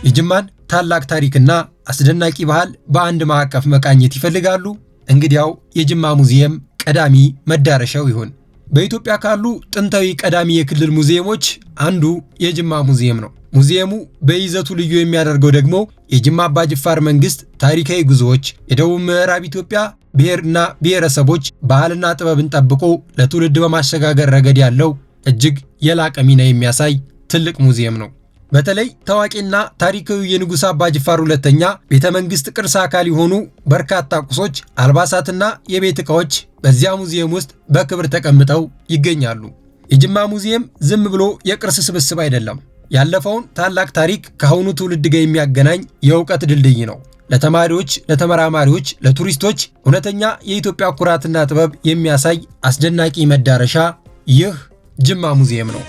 የጅማን ታላቅ ታሪክና አስደናቂ ባህል በአንድ ማዕቀፍ መቃኘት ይፈልጋሉ? እንግዲያው የጅማ ሙዚየም ቀዳሚ መዳረሻው ይሁን። በኢትዮጵያ ካሉ ጥንታዊ ቀዳሚ የክልል ሙዚየሞች አንዱ የጅማ ሙዚየም ነው። ሙዚየሙ በይዘቱ ልዩ የሚያደርገው ደግሞ የጅማ አባጅፋር መንግስት ታሪካዊ ጉዞዎች፣ የደቡብ ምዕራብ ኢትዮጵያ ብሔርና ብሔረሰቦች ባህልና ጥበብን ጠብቆ ለትውልድ በማሸጋገር ረገድ ያለው እጅግ የላቀ ሚና የሚያሳይ ትልቅ ሙዚየም ነው። በተለይ ታዋቂና ታሪካዊ የንጉሥ አባጅፋር ሁለተኛ ቤተ መንግስት ቅርስ አካል የሆኑ በርካታ ቁሶች፣ አልባሳትና የቤት ዕቃዎች በዚያ ሙዚየም ውስጥ በክብር ተቀምጠው ይገኛሉ። የጅማ ሙዚየም ዝም ብሎ የቅርስ ስብስብ አይደለም። ያለፈውን ታላቅ ታሪክ ከአሁኑ ትውልድ ጋር የሚያገናኝ የእውቀት ድልድይ ነው። ለተማሪዎች፣ ለተመራማሪዎች፣ ለቱሪስቶች እውነተኛ የኢትዮጵያ ኩራትና ጥበብ የሚያሳይ አስደናቂ መዳረሻ ይህ ጅማ ሙዚየም ነው።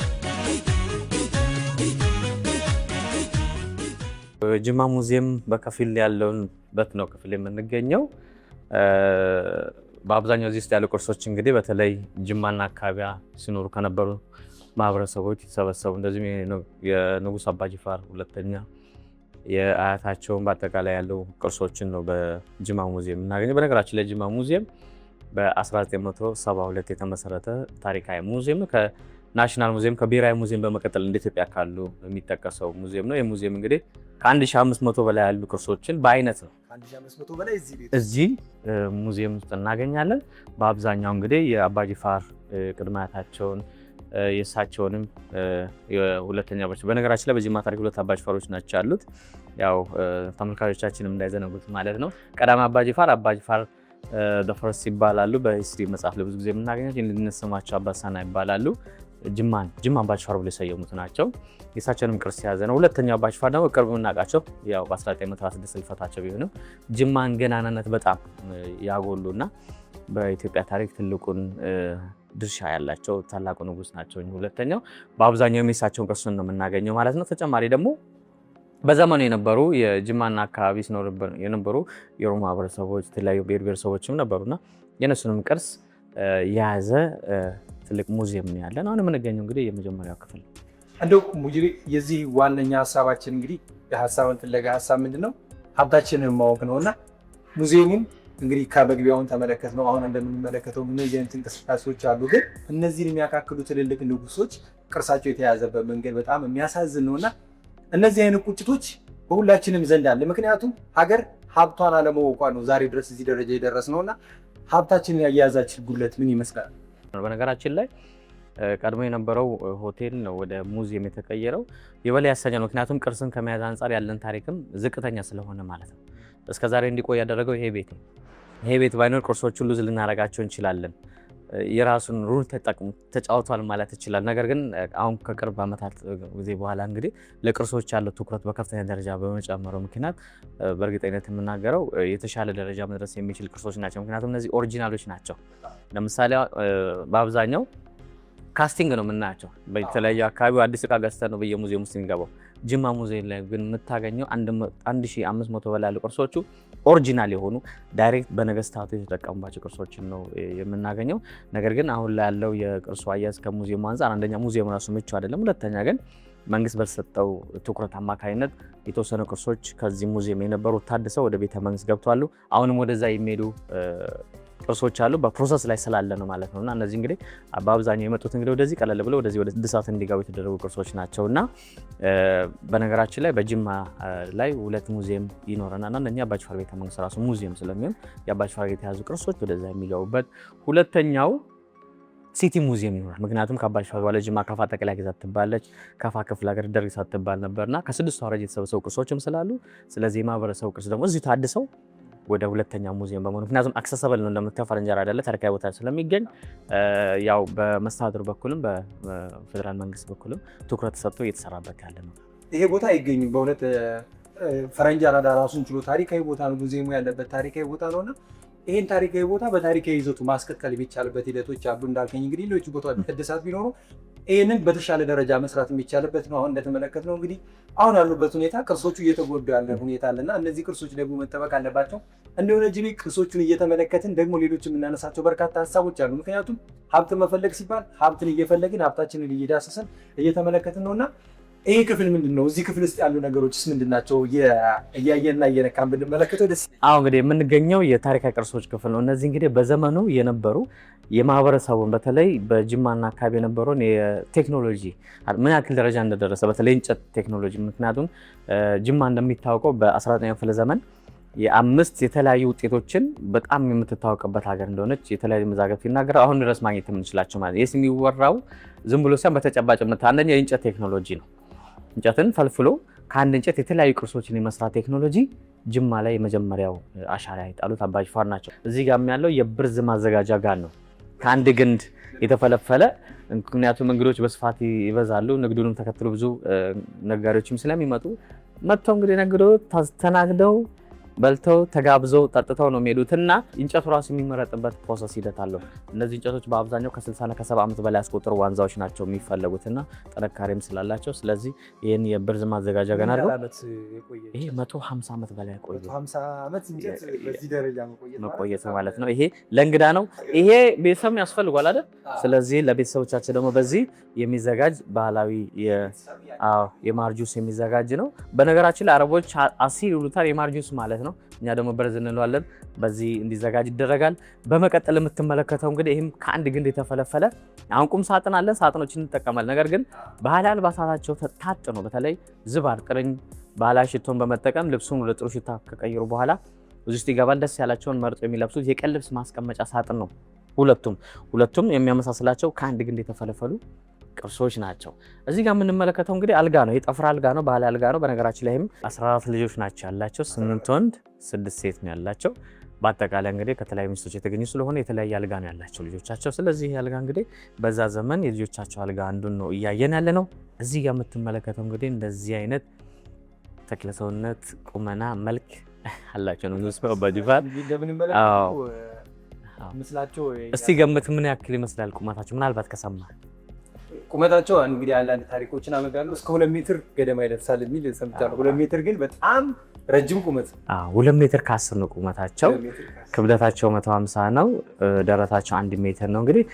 ጅማ ሙዚየም በከፊል ያለውበት ነው ክፍል የምንገኘው። በአብዛኛው እዚህ ውስጥ ያሉ ቅርሶች እንግዲህ በተለይ ጅማና አካባቢያ ሲኖሩ ከነበሩ ማህበረሰቦች የተሰበሰቡ እንደዚሁም የንጉሥ አባጅፋር ሁለተኛ የአያታቸውን በአጠቃላይ ያለው ቅርሶችን ነው በጅማ ሙዚየም እናገኘው። በነገራችን ላይ ጅማ ሙዚየም በ1972 የተመሰረተ ታሪካዊ ሙዚየም ነው። ከናሽናል ሙዚየም ከብሔራዊ ሙዚየም በመቀጠል እንደ ኢትዮጵያ ካሉ የሚጠቀሰው ሙዚየም ነው። ይህ ሙዚየም እንግዲህ ከ1500 በላይ ያሉ ቅርሶችን በአይነት ነው እዚህ ሙዚየም ውስጥ እናገኛለን። በአብዛኛው እንግዲህ የአባጅፋር ቅድመ አያታቸውን የእሳቸውንም የሁለተኛ አባጅፋር በነገራችን ላይ በጅማ ታሪክ ሁለት አባጅፋሮች ናቸው ያሉት። ያው ተመልካቾቻችንም እንዳይዘነጉት ማለት ነው። ቀዳማዊ አባጅፋር the first ይባላሉ። በሂስትሪ መጽሐፍ ላይ ብዙ ጊዜ የምናገኛቸው እንድንሰማቸው አባሳና ይባላሉ። ጅማ አባጅፋር ብለው የሰየሙት ናቸው። የእሳቸውንም ቅርስ የያዘ ነው። ሁለተኛው አባጅፋር ደግሞ ቅርብ የምናውቃቸው ያው በ1916 ህልፈታቸው ቢሆንም ጅማን ገናናነት በጣም ያጎሉና በኢትዮጵያ ታሪክ ትልቁን ድርሻ ያላቸው ታላቁ ንጉስ ናቸው። ሁለተኛው በአብዛኛው የእሳቸውን ቅርሱን ነው የምናገኘው ማለት ነው። ተጨማሪ ደግሞ በዘመኑ የነበሩ የጅማና አካባቢ የነበሩ የኦሮሞ ማህበረሰቦች የተለያዩ ብሔር ብሔረሰቦችም ነበሩና የነሱንም ቅርስ የያዘ ትልቅ ሙዚየም ነው ያለን። አሁን የምንገኘው እንግዲህ የመጀመሪያው ክፍል እንደው ሙጂሪ የዚህ ዋነኛ ሀሳባችን እንግዲህ የሀሳብን ፍለጋ ሀሳብ ምንድነው ሀብታችንን ማወቅ ነውና ሙዚየሙን እንግዲህ ከመግቢያውን ተመለከት ነው። አሁን እንደምንመለከተው እነዚህ አይነት እንቅስቃሴዎች አሉ። ግን እነዚህን የሚያካክሉ ትልልቅ ንጉሶች ቅርሳቸው የተያዘበት መንገድ በጣም የሚያሳዝን ነውና እነዚህ አይነት ቁጭቶች በሁላችንም ዘንድ አለ። ምክንያቱም ሀገር ሀብቷን አለማወቋ ነው ዛሬ ድረስ እዚህ ደረጃ የደረስነውና ሀብታችንን ያያያዛችን ጉድለት ምን ይመስላል? በነገራችን ላይ ቀድሞ የነበረው ሆቴል ነው ወደ ሙዚየም የተቀየረው። የበላይ ያሰኛል። ምክንያቱም ቅርስን ከመያዝ አንጻር ያለን ታሪክም ዝቅተኛ ስለሆነ ማለት ነው። እስከዛሬ እንዲቆይ ያደረገው ይሄ ቤት ነው። ይሄ ቤት ባይኖር ቅርሶቹን ሉዝ ልናረጋቸው እንችላለን። የራሱን ሩል ተጫውቷል ማለት ይችላል። ነገር ግን አሁን ከቅርብ ዓመታት ጊዜ በኋላ እንግዲህ ለቅርሶች ያለው ትኩረት በከፍተኛ ደረጃ በመጨመሩ ምክንያት በእርግጠኝነት የምናገረው የተሻለ ደረጃ መድረስ የሚችል ቅርሶች ናቸው። ምክንያቱም እነዚህ ኦሪጂናሎች ናቸው። ለምሳሌ በአብዛኛው ካስቲንግ ነው የምናያቸው። በተለያዩ አካባቢው አዲስ እቃ ገዝተን ነው በየሙዚየም ውስጥ የሚገባው። ጅማ ሙዚየም ላይ ግን የምታገኘው 1500 በላይ ያሉ ቅርሶቹ ኦሪጂናል የሆኑ ዳይሬክት በነገስታቱ የተጠቀሙባቸው ቅርሶችን ነው የምናገኘው። ነገር ግን አሁን ላይ ያለው የቅርሱ አያያዝ ከሙዚየሙ አንፃር አንደኛ ሙዚየሙ ራሱ ምቹ አይደለም፣ ሁለተኛ ግን መንግስት በተሰጠው ትኩረት አማካኝነት የተወሰኑ ቅርሶች ከዚህ ሙዚየም የነበሩ ታድሰው ወደ ቤተ መንግስት ገብተዋል። አሁንም ወደዛ የሚሄዱ ቅርሶች አሉ። በፕሮሰስ ላይ ስላለ ነው ማለት ነውና እነዚህ እንግዲህ በአብዛኛው የመጡት እንግዲህ ወደዚህ ቀለል ብለው ወደዚህ ወደ እድሳት እንዲገቡ የተደረጉ ቅርሶች ናቸውና በነገራችን ላይ በጅማ ላይ ሁለት ሙዚየም ይኖረናል። አንደኛ አባጅፋር ቤተ መንግስት ራሱ ሙዚየም ስለሚሆን የአባጅፋር የተያዙ ቅርሶች ወደዛ የሚገቡበት፣ ሁለተኛው ሲቲ ሙዚየም ይኖራል። ምክንያቱም ከአባጅፋር በኋላ ጅማ ከፋ ጠቅላይ ግዛት ትባለች፣ ከፋ ክፍለ ሀገር ደርሳ ትባል ነበርና ከስድስቱ አውራጃ የተሰበሰቡ ቅርሶችም ስላሉ ስለዚህ የማህበረሰቡ ቅርስ ደግሞ እዚሁ ታድሰው ወደ ሁለተኛ ሙዚየም በመሆኑ ምክንያቱም አክሰሰብል ነው እንደምታየው ፈረንጀር አይደለ ታሪካዊ ቦታ ስለሚገኝ ያው በመስተዳድሩ በኩልም በፌደራል መንግስት በኩልም ትኩረት ሰጥቶ እየተሰራበት ያለ ነው። ይሄ ቦታ አይገኝም። በእውነት ፈረንጅ አራዳ ራሱን ችሎ ታሪካዊ ቦታ ነው። ሙዚየሙ ያለበት ታሪካዊ ቦታ ነውና ይሄን ታሪካዊ ቦታ በታሪካዊ ይዘቱ ማስቀጠል የሚቻልበት ሂደቶች አሉ። እንዳልከኝ እንግዲህ ሌሎች ቦታዎች ተደሳት ቢኖሩ ይሄንን በተሻለ ደረጃ መስራት የሚቻልበት ነው። አሁን እንደተመለከትነው እንግዲህ አሁን ያሉበት ሁኔታ ቅርሶቹ እየተጎዱ ያለ ሁኔታ አለና እነዚህ ቅርሶች ደግሞ መጠበቅ አለባቸው። እንደሆነ ጅቢ ቅርሶቹን እየተመለከትን ደግሞ ሌሎች የምናነሳቸው በርካታ ሀሳቦች አሉ። ምክንያቱም ሀብት መፈለግ ሲባል ሀብትን እየፈለግን ሀብታችንን እየዳሰሰን እየተመለከትን ነውና ይሄ ክፍል ምንድን ነው? እዚህ ክፍል ውስጥ ያሉ ነገሮችስ ምንድን ናቸው? እያየንና እየነካን ብንመለከተው ደስ ይላል። አዎ እንግዲህ የምንገኘው የታሪካዊ ቅርሶች ክፍል ነው። እነዚህ እንግዲህ በዘመኑ የነበሩ የማህበረሰቡን በተለይ በጅማና አካባቢ የነበረውን የቴክኖሎጂ ምን ያክል ደረጃ እንደደረሰ በተለይ እንጨት ቴክኖሎጂ። ምክንያቱም ጅማ እንደሚታወቀው በ19ኛው ክፍለ ዘመን የአምስት የተለያዩ ውጤቶችን በጣም የምትታወቅበት ሀገር እንደሆነች የተለያዩ መዛግብት ይናገራል። አሁን ድረስ ማግኘት የምንችላቸው ማለት ነው። የሚወራው ዝም ብሎ ሳይሆን በተጨባጭ አንደኛ የእንጨት ቴክኖሎጂ ነው። እንጨትን ፈልፍሎ ከአንድ እንጨት የተለያዩ ቅርሶችን የመስራት ቴክኖሎጂ ጅማ ላይ የመጀመሪያው አሻራ የጣሉት አባ ጅፋር ናቸው። እዚህ ጋር ያለው የብርዝ ማዘጋጃ ጋር ነው ከአንድ ግንድ የተፈለፈለ። ምክንያቱም እንግዶች በስፋት ይበዛሉ። ንግዱንም ተከትሎ ብዙ ነጋዴዎችም ስለሚመጡ መጥተው እንግዲህ ነግደው ተስተናግደው በልተው ተጋብዘው ጠጥተው ነው የሚሄዱት እና እንጨቱ ራሱ የሚመረጥበት ፕሮሰስ ሂደት አለው። እነዚህ እንጨቶች በአብዛኛው ከ60 እና ከ70 ዓመት በላይ ያስቆጠሩ ዋንዛዎች ናቸው የሚፈለጉትና ጥንካሬም ስላላቸው ስለዚህ ይህን የብርዝ ማዘጋጃ ገና አለው። ይሄ 150 ዓመት በላይ መቆየት ማለት ነው። ይሄ ለእንግዳ ነው። ይሄ ቤተሰብ ያስፈልጓል አይደል? ስለዚህ ለቤተሰቦቻችን ደግሞ በዚህ የሚዘጋጅ ባህላዊ የማርጁስ የሚዘጋጅ ነው። በነገራችን ላይ አረቦች አሲር ይሉታል የማርጁስ ማለት ነው። እኛ ደግሞ ብርዝ እንለዋለን። በዚህ እንዲዘጋጅ ይደረጋል። በመቀጠል የምትመለከተው እንግዲህ ይህም ከአንድ ግንድ የተፈለፈለ አሁን ቁም ሳጥን አለ። ሳጥኖችን እንጠቀማለን። ነገር ግን ባህላዊ አልባሳታቸው ታጥኖ በተለይ ዝባር፣ ጥርኝ፣ ባህላዊ ሽቶን በመጠቀም ልብሱን ወደ ጥሩ ሽታ ከቀየሩ በኋላ እዚህ ውስጥ ይገባል። ደስ ያላቸውን መርጦ የሚለብሱት የቀን ልብስ ማስቀመጫ ሳጥን ነው። ሁለቱም የሚያመሳስላቸው ከአንድ ግንድ የተፈለፈሉ ቅርሶች ናቸው። እዚህ ጋር የምንመለከተው እንግዲህ አልጋ ነው። የጠፍራ አልጋ ነው፣ ባህላዊ አልጋ ነው። በነገራችን ላይም 14 ልጆች ናቸው ያላቸው፣ 8 ወንድ 6 ሴት ነው ያላቸው። በአጠቃላይ እንግዲህ ከተለያዩ ሚስቶች የተገኙ ስለሆነ የተለያየ አልጋ ነው ያላቸው ልጆቻቸው። ስለዚህ አልጋ እንግዲህ በዛ ዘመን የልጆቻቸው አልጋ አንዱን ነው እያየን ያለ ነው። እዚህ ጋር የምትመለከተው እንግዲህ እንደዚህ አይነት ተክለሰውነት ቁመና መልክ አላቸው ነው ነው በዲቫር ምስላቸው። እስቲ ገምት ምን ያክል ይመስላል ቁመታቸው? ምናልባት ከሰማ ቁመታቸው እንግዲህ አንዳንድ ታሪኮችን አመጋለሁ እስከ 2 ሜትር ገደማ ይደርሳል የሚል ሰምቻለሁ። 2 ሜትር ግን በጣም ረጅም ቁመት። 2 ሜትር ከ10 ነው ቁመታቸው። ክብደታቸው 150 ነው። ደረታቸው 1 ሜትር ነው። እንግዲህ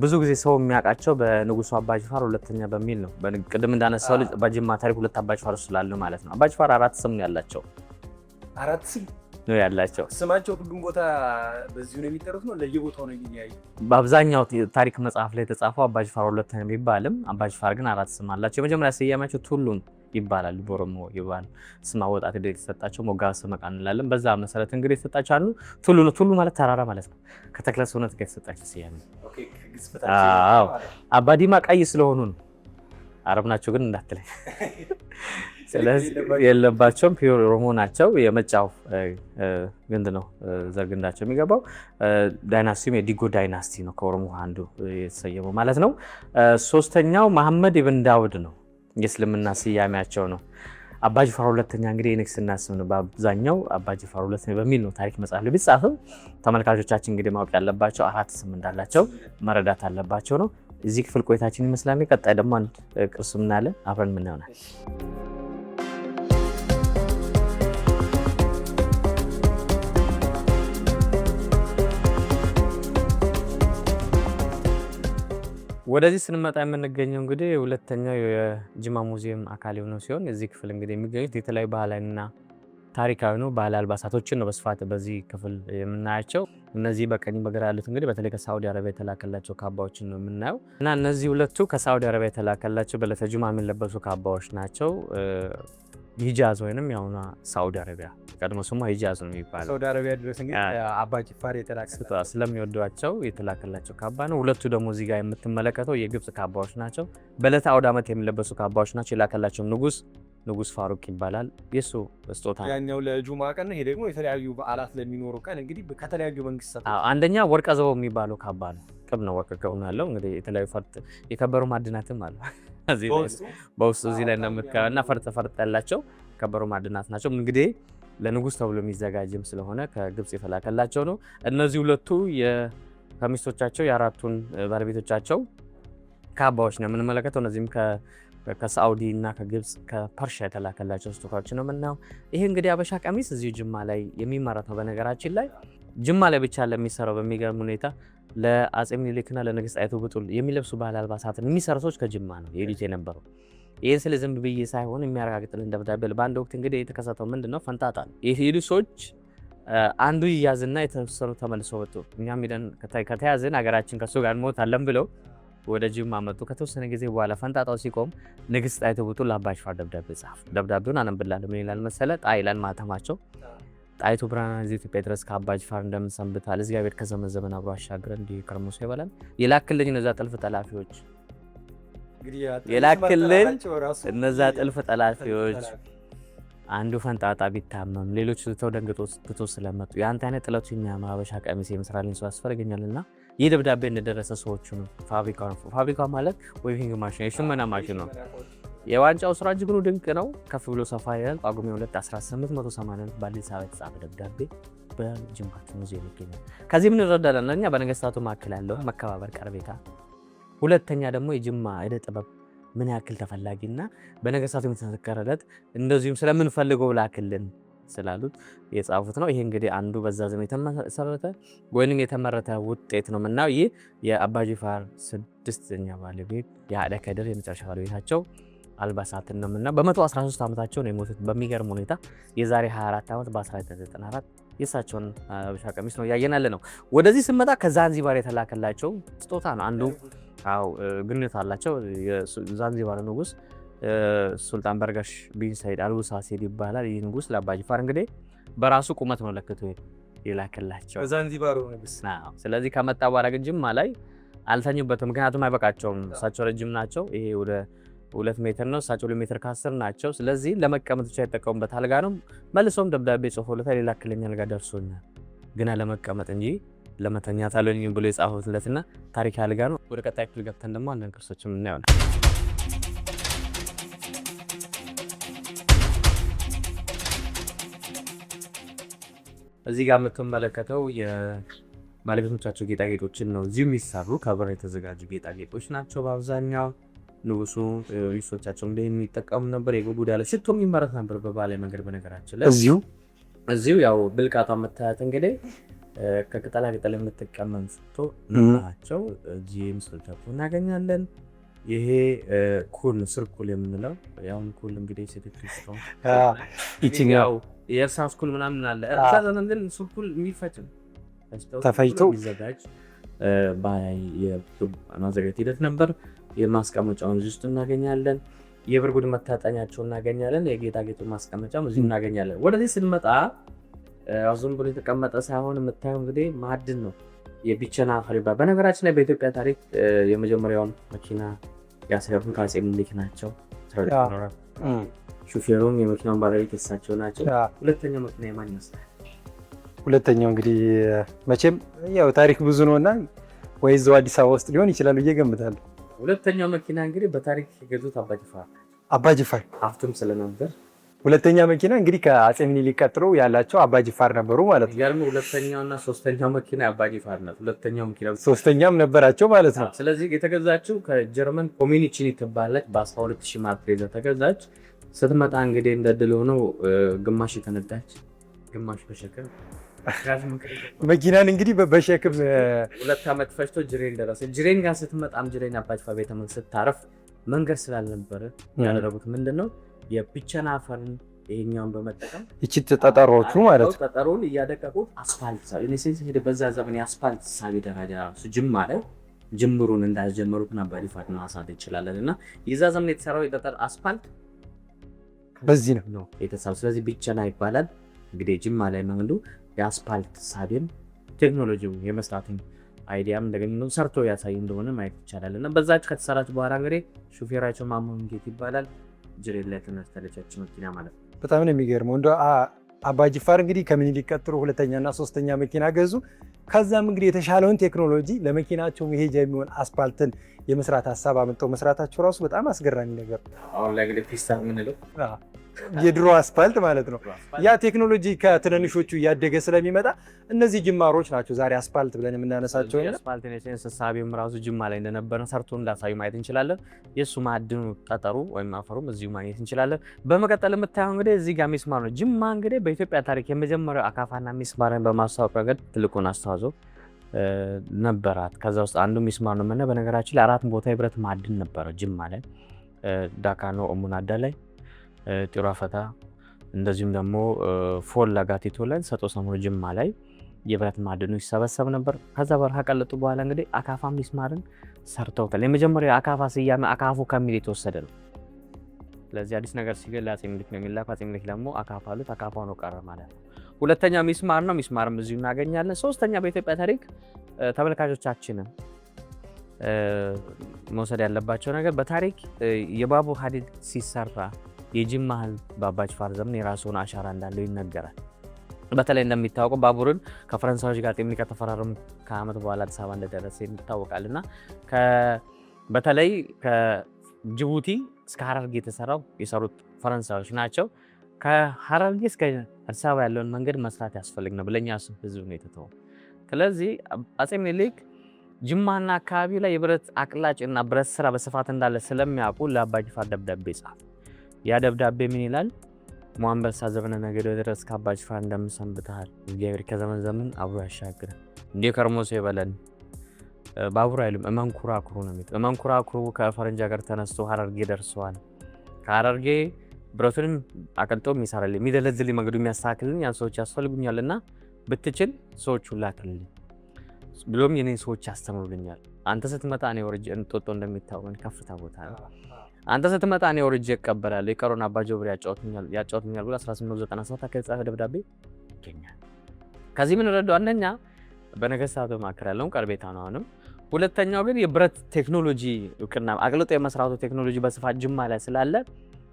ብዙ ጊዜ ሰው የሚያውቃቸው በንጉሱ አባ ጅፋር ሁለተኛ በሚል ነው። ቅድም እንዳነሳው ልጅ በጅማ ታሪክ 2 አባ ጅፋር ስላሉ ማለት ነው። አባ ጅፋር 4 ስም ነው ያላቸው። 4 ስም ነው ያላቸው። ስማቸው ሁሉም ቦታ በዚሁ ነው የሚጠሩት ነው ለየቦታው ነው የሚያዩ። በአብዛኛው ታሪክ መጽሐፍ ላይ የተጻፈው አባ ጅፋር ሁለተኛ ቢባልም አባ ጅፋር ግን 4 ስም አላቸው። የመጀመሪያ ስያሜያቸው ቱሉን ይባላል። ቦረሞ ይባል ስም አወጣት የተሰጣቸው ሞጋስ መቃን እንላለን። በዛ መሰረት እንግዲህ የተሰጣቸው አሉ። ቱሉ ነው። ቱሉ ማለት ተራራ ማለት ነው። ከተክለ ሰውነት ጋር የተሰጣቸው ስያሜ። አዎ አባ ዲማ ቀይ ስለሆኑ ነው። አረብ ናቸው ግን እንዳትለኝ። ስለዚህ የለባቸውም። ፒዮር ኦሮሞ ናቸው። የመጫው ግንድ ነው ዘርግንዳቸው የሚገባው። ዳይናስቲውም የዲጎ ዳይናስቲ ነው። ከኦሮሞ አንዱ የተሰየመው ማለት ነው። ሶስተኛው መሐመድ ኢብን ዳውድ ነው። የእስልምና ስያሜያቸው ነው። አባ ጅፋር ሁለተኛ እንግዲህ የንግስና ስም ነው። በአብዛኛው አባ ጅፋር ሁለተኛ በሚል ነው ታሪክ መጽሐፍ ላይ ቢጻፍም ተመልካቾቻችን እንግዲህ ማወቅ ያለባቸው 4 ስም እንዳላቸው መረዳት አለባቸው ነው። እዚህ ክፍል ቆይታችን ይመስላል። ቀጣይ ደግሞ አንድ ቅርስ ምናለ አብረን ምን ይሆናል። ወደዚህ ስንመጣ የምንገኘው እንግዲህ ሁለተኛው የጅማ ሙዚየም አካል የሆነው ሲሆን እዚህ ክፍል እንግዲህ የሚገኙት የተለያዩ ባህላዊና ታሪካዊ ነው ባህላዊ አልባሳቶችን ነው በስፋት በዚህ ክፍል የምናያቸው። እነዚህ በቀኝ በግራ ያሉት እንግዲህ በተለይ ከሳዑዲ አረቢያ የተላከላቸው ካባዎችን ነው የምናየው እና እነዚህ ሁለቱ ከሳዑዲ አረቢያ የተላከላቸው በዕለተ ጁማ የሚለበሱ ካባዎች ናቸው። ሂጃዝ ወይንም ያውና ሳዑዲ አረቢያ ቀድሞ ስሟ ሂጃዝ ነው የሚባለው። ሳዑዲ አረቢያ ድረስ እንግዲህ አባ ጅፋር የተላከላቸው ስለሚወዷቸው የተላከላቸው ካባ ነው። ሁለቱ ደግሞ እዚህ ጋር የምትመለከተው የግብጽ ካባዎች ናቸው። በዕለተ አውደ ዓመት የሚለበሱ ካባዎች ናቸው። የላከላቸው ንጉስ ፋሩቅ ይባላል። የሱ ስጦታ ያኛው ለጁማ ቀን፣ ይሄ ደግሞ የተለያዩ በዓላት ለሚኖሩ ቀን እንግዲህ ከተለያዩ መንግስታት። አንደኛ ወርቀ ዘቦ የሚባለው ካባ ነው። ቅብ ነው ወርቀ ከሆነ ያለው እንግዲህ የተለያዩ ፈርጥ የከበሩ ማዕድናትም አሉ በውስጡ እዚህ ላይ እንደምትከራ እና ፈርጥ ያላቸው ከበሩ ማዕድናት ናቸው። እንግዲህ ለንጉስ ተብሎ የሚዘጋጅም ስለሆነ ከግብጽ የተላከላቸው ነው። እነዚህ ሁለቱ ከሚስቶቻቸው የአራቱን ባለቤቶቻቸው ካባዎች ነው የምንመለከተው። እነዚህም ከሳዑዲ እና ከግብጽ ከፐርሻ የተላከላቸው ስጦታዎች ነው የምናየው። ይሄ እንግዲህ አበሻ ቀሚስ እዚሁ ጅማ ላይ የሚመረት ነው። በነገራችን ላይ ጅማ ላይ ብቻ ለሚሰራው በሚገርም ሁኔታ ለአጼ ምኒልክና ለንግስት ጣይቱ ብጡል የሚለብሱ ባህል አልባሳትን የሚሰሩ ሰዎች ከጅማ ነው የሄዱት የነበረው። ይህን ስለ ዝም ብዬ ሳይሆን የሚያረጋግጥልን ደብዳቤ በአንድ ወቅት እንግዲህ የተከሰተው ምንድነው ፈንጣጣ ነው። የሄዱ ሰዎች አንዱ ይያዝና የተወሰኑ ተመልሰው ወጡ። እኛም ሄደን ከተያዝን ሀገራችን ከሱ ጋር እንሞታለን ብለው ወደ ጅማ መጡ። ከተወሰነ ጊዜ በኋላ ፈንጣጣው ሲቆም ንግስት ጣይቱ ቡጡል ለአባ ጅፋር ደብዳቤ ጻፉ። ደብዳቤውን አነብላለሁ። ምን ይላል መሰለ? ጣይ ይላል ማተማቸው። ጣይቱ ብርሃን እዚህ ኢትዮጵያ ድረስ ከአባ ጅፋር እንደምንሰንብታል እግዚአብሔር ከዘመን ዘመን አብሮ አሻግረን እንዲህ ከርሞሶ ይበላል። የላክልኝ እነዛ ጥልፍ ጠላፊዎች እነዛ ጥልፍ ጠላፊዎች አንዱ ፈንጣጣ ቢታመም ሌሎች ተው ደንግጦ ስለመጡ የአንተ አይነት ጥለቱ የሚያምር ሀበሻ ቀሚስ የመስራልኝ ሰው ያስፈልገኛልና ይህ ደብዳቤ እንደደረሰ ሰዎቹ ነው ፋብሪካው ማለት ዌቪንግ ማሽን የሽመና ማሽን ነው። የዋንጫው ስራ እጅግ ድንቅ ነው። ከፍ ብሎ ሰፋ ይላል። ጳጉሜ 2 1880 በአዲስ አበባ የተጻፈ ደብዳቤ በጅማ ሙዚየም ይገኛል። ከዚህ ምን እንረዳለን? እኛ በነገስታቱ መካከል ያለው መከባበር፣ ቀርቤታ፣ ሁለተኛ ደግሞ የጅማ ዕደ ጥበብ ምን ያክል ተፈላጊና በነገስታቱ የተዘከረለት እንደዚሁም ስለምንፈልገው ላክልን ስላሉት የጻፉት ነው። ይሄ እንግዲህ አንዱ በዛ ዘመን የተመሰረተ ወይንም የተመረተ ውጤት ነው ምናው ይህ የአባ ጅፋር 6ኛ ባለቤት የአደ ከድር የመጨረሻ ባለቤታቸው አልባሳትን ነው ምናው በ113 ዓመታቸው ነው የሞቱት። በሚገርም ሁኔታ የዛሬ 24 ዓመት በ1994 የሳቸውን ሀበሻ ቀሚስ ነው ያየናለ ነው። ወደዚህ ስመጣ ከዛንዚባር የተላከላቸው ስጦታ ነው አንዱ። አው ግንኙነት አላቸው። የዛንዚባር ንጉስ ሱልጣን በርጋሽ ቢን ሰይድ አልቡሳሲድ ይባላል። ይህ ንጉስ ለአባ ጅፋር እንግዲህ በራሱ ቁመት ነው ለክቶ ይላከላቸው ዛንዚባሩ ንጉስ። ስለዚህ ከመጣ በኋላ ግን ጅማ ላይ አልተኙበትም፣ ምክንያቱም አይበቃቸውም። እሳቸው ረጅም ናቸው። ይሄ ወደ 2 ሜትር ነው፣ እሳቸው 2 ሜትር ከ10 ናቸው። ስለዚህ ለመቀመጥ ብቻ የተጠቀሙበት አልጋ ነው። መልሶም ደብዳቤ ጽፎለታል። ሊላክልኝ አልጋ ደርሶኛል ግና ለመቀመጥ እንጂ ለመተኛት አለኝ ብሎ የጻፉለትና ታሪክ አልጋ ነው። ወደ ቀጣይ ክፍል ገብተን ደግሞ አንዳንድ ቅርሶችም እናየዋለን። እዚህ ጋር የምትመለከተው የባለቤቶቻቸው ጌጣጌጦችን ነው። እዚሁ የሚሰሩ ከብር የተዘጋጁ ጌጣጌጦች ናቸው በአብዛኛው። ንጉሱ ሚስቶቻቸው እንደሚጠቀሙ ነበር። የጎጉዳ ላይ ሽቶ የሚመረት ነበር በባሌ መንገድ። በነገራችን ላይ እዚሁ ያው ብልቃቷ መታየት እንግዲህ ከቅጠላ ቅጠል የምትቀመም ሽቶ ናቸው። እዚህ ምስሎቻቸው እናገኛለን። ይሄ ኩል ስርኩል የምንለው ያው ኩል እንግዲህ ሴቶች ነው። ይችኛው የእርሳስ ኩል ምናምን አለ። እርሳስ ዘመን ግን ስርኩል የሚፈጭ ተፈጭቶ የሚዘጋጅ የማዘጋጀት ሂደት ነበር። የማስቀመጫውን ውስጥ እናገኛለን። የብርጉድ መታጠኛቸው እናገኛለን። የጌጣጌጡ ማስቀመጫም እዚሁ እናገኛለን። ወደዚህ ስንመጣ ዝም ብሎ የተቀመጠ ሳይሆን የምታየው እንግዲህ ማዕድን ነው። የቢቸና አፈር ይባላል። በነገራችን ላይ በኢትዮጵያ ታሪክ የመጀመሪያውን መኪና ያሰሩት አፄ ምኒልክ ናቸው። ሹፌሩም የመኪናውን ባለቤት እሳቸው ናቸው። ሁለተኛው መኪና የማን ይመስላል? ሁለተኛው እንግዲህ መቼም ያው ታሪክ ብዙ ነውና ወይ እዛው አዲስ አበባ ውስጥ ሊሆን ይችላል ብዬ ገምታለሁ። ሁለተኛው መኪና እንግዲህ በታሪክ የገዙት አባ ጅፋር ሀብቱም ስለነበር ሁለተኛ መኪና እንግዲህ ከአፄ ምኒልክ ቀጥሎ ያላቸው አባ ጅፋር ነበሩ ማለት ነው። ያልሙ ሁለተኛውና ሶስተኛው መኪና አባ ጅፋር ነው። ሁለተኛው መኪና ሶስተኛም ነበራቸው ማለት ነው። ስለዚህ የተገዛችው ከጀርመን ኮሚኒቺን ትባላለች። በ12000 ማርክ ተገዛች። ስትመጣ እንግዲህ እንደድል ሆነው ግማሽ የተነዳች ግማሽ በሸክም መኪናን እንግዲህ በሸክም 2 ዓመት ፈጅቶ ጅሬን ደረሰ። ጅሬን ጋር ስትመጣም ጅሬን አባ ጅፋር ቤተ መንግስት ስታረፍ መንገድ ስላልነበረ ያደረጉት ምንድነው የቢቸና አፈርን ይሄኛውን በመጠቀም እቺ ጠጠሮቹ ማለት ነው ጠጠሩን እያደቀቁት አስፋልት ሳቢ ለሴንስ ሄደ። በዛ ዘመን የአስፋልት ሳቢ ደረጃ ጅማ ላይ ጅምሩን እንዳስጀመሩት አባ ጅፋር ማሳት ይችላልና የዛ ዘመን የተሰራው የጠጠር አስፋልት በዚህ ነው የተሰራው። ስለዚህ ቢቸና ይባላል። እንግዲህ ጅማ ላይ መንገዱ የአስፋልት ሳቢን ቴክኖሎጂው የመስራትን አይዲያም እንደገና ሰርቶ ያሳይ እንደሆነ ማየት ይቻላል። እና በዛች ከተሰራች በኋላ እንግዲህ ሹፌራቸው ማሞን ጌት ይባላል። ጅሬን ላይ ተነስተለቻች መኪና ማለት ነው። በጣም ነው የሚገርመው። እንደ አባ ጅፋር እንግዲህ ከምኒልክ ቀጥሎ ሁለተኛና ሶስተኛ መኪና ገዙ። ከዛም እንግዲህ የተሻለውን ቴክኖሎጂ ለመኪናቸው መሄጃ የሚሆን አስፋልትን የመስራት ሀሳብ አመጣው። መስራታቸው ራሱ በጣም አስገራሚ ነገር። አሁን ላይ እንግዲህ ፒስታ ምንለው የድሮ አስፋልት ማለት ነው። ያ ቴክኖሎጂ ከትንንሾቹ እያደገ ስለሚመጣ እነዚህ ጅማሮች ናቸው ዛሬ አስፋልት ብለን የምናነሳቸው። አስፋልት ኔሴንስ ሳቢም ራሱ ጅማ ላይ እንደነበረ ሰርቶ እንዳሳዩ ማየት እንችላለን። የሱ ማዕድኑ ጠጠሩ ወይም አፈሩም እዚሁ ማግኘት እንችላለን። በመቀጠል የምታየው እንግዲህ እዚህ ጋር ሚስማር ነው። ጅማ እንግዲህ በኢትዮጵያ ታሪክ የመጀመሪያው አካፋና ሚስማርን በማስተዋወቅ ረገድ ትልቁን አስተዋጽኦ ነበራት። ከዛ ውስጥ አንዱ ሚስማር ነው። በነገራችን ላይ 4 ቦታ የብረት ማዕድን ነበረ ጅማ ላይ። ዳካኖ ኦሙናዳ ላይ ጢሮ አፈታ እንደዚሁም ደግሞ ፎላ ጋቲቶ ላይ ሰጦ ሰሙኑ ጅማ ላይ የብረት ማዕድኑ ይሰበሰብ ነበር። ከዛ በረሃ ቀለጡ በኋላ እንግዲህ አካፋ ሚስማርን ሰርተውታል። የመጀመሪያው አካፋ ስያሜ አካፉ ከሚል የተወሰደ ነው። ስለዚህ አዲስ ነገር ሲገኝ ለአፄ ምኒልክ ነው የሚላክ። አፄ ምኒልክ ደግሞ አካፋ አሉት፣ አካፋው ነው ቀረ ማለት ነው። ሁለተኛው ሚስማር ነው። ሚስማርም እዚሁ እናገኛለን። ሶስተኛ በኢትዮጵያ ታሪክ ተመልካቾቻችንን መውሰድ ያለባቸው ነገር በታሪክ የባቡር ሀዲድ ሲሰራ የጅማ ህዝብ በአባ ጅፋር ዘመን የራሱን አሻራ እንዳለው ይነገራል። በተለይ እንደሚታወቀው ባቡርን ከፈረንሳዮች ጋር ጤምኒ ከተፈራረሙ ከዓመት በኋላ አዲስ አበባ እንደደረሰ ይታወቃል። እና በተለይ ከጅቡቲ እስከ ሀረርጌ የተሰራው የሰሩት ፈረንሳዮች ናቸው። ከሀረርጌ እስከ አዲስ አበባ ያለውን መንገድ መስራት ያስፈልግ ነው ብለኛ ህዝብ ነው የተተወው። ስለዚህ አፄ ምኒልክ ጅማና አካባቢው ላይ የብረት አቅላጭና ብረት ስራ በስፋት እንዳለ ስለሚያውቁ ለአባ ጅፋር ደብዳቤ ጻፉ። ያ ደብዳቤ ምን ይላል? ሞአንበሳ ዘመነ ነገደ ድረስ ከአባ ጅፋር እንደምሰንብተሃል፣ እግዚአብሔር ከዘመን ዘመን አብሮ ያሻግረን፣ እንዲህ ከርሞ ሰው ይበለን። ባቡር አይልም እመንኩራኩሩ ነው የሚለው። እመንኩራኩሩ ከፈረንጅ ሀገር ተነስቶ ሀረርጌ ደርሰዋል። ከሀረርጌ ብረቱንም አቀልጦ የሚሰራልኝ የሚደለዝልኝ መንገዱ የሚያስተካክልልኝ ያን ሰዎች ያስፈልጉኛልና ብትችል ሰዎቹ ላክልኝ፣ ብሎም የኔ ሰዎች ያስተምሩልኛል። አንተ ስትመጣ እኔ ወርጄ እንጦጦ እንደሚታወቀው ከፍታ ቦታ ነው። አንተ ስትመጣ እኔ ወርጄ እቀበላለሁ፣ የቀሩን አባ ጆብር ያጫውቱኛል ብሎ 1897 ከጻፈ ደብዳቤ ይገኛል። ከዚህ ምን ረዳው? አንደኛ በነገስታቱ መካከል ያለውን ቀርቤታ ነው አሁንም። ሁለተኛው ግን የብረት ቴክኖሎጂ እውቅና አቅልጦ የመስራቱ ቴክኖሎጂ በስፋት ጅማ ላይ ስላለ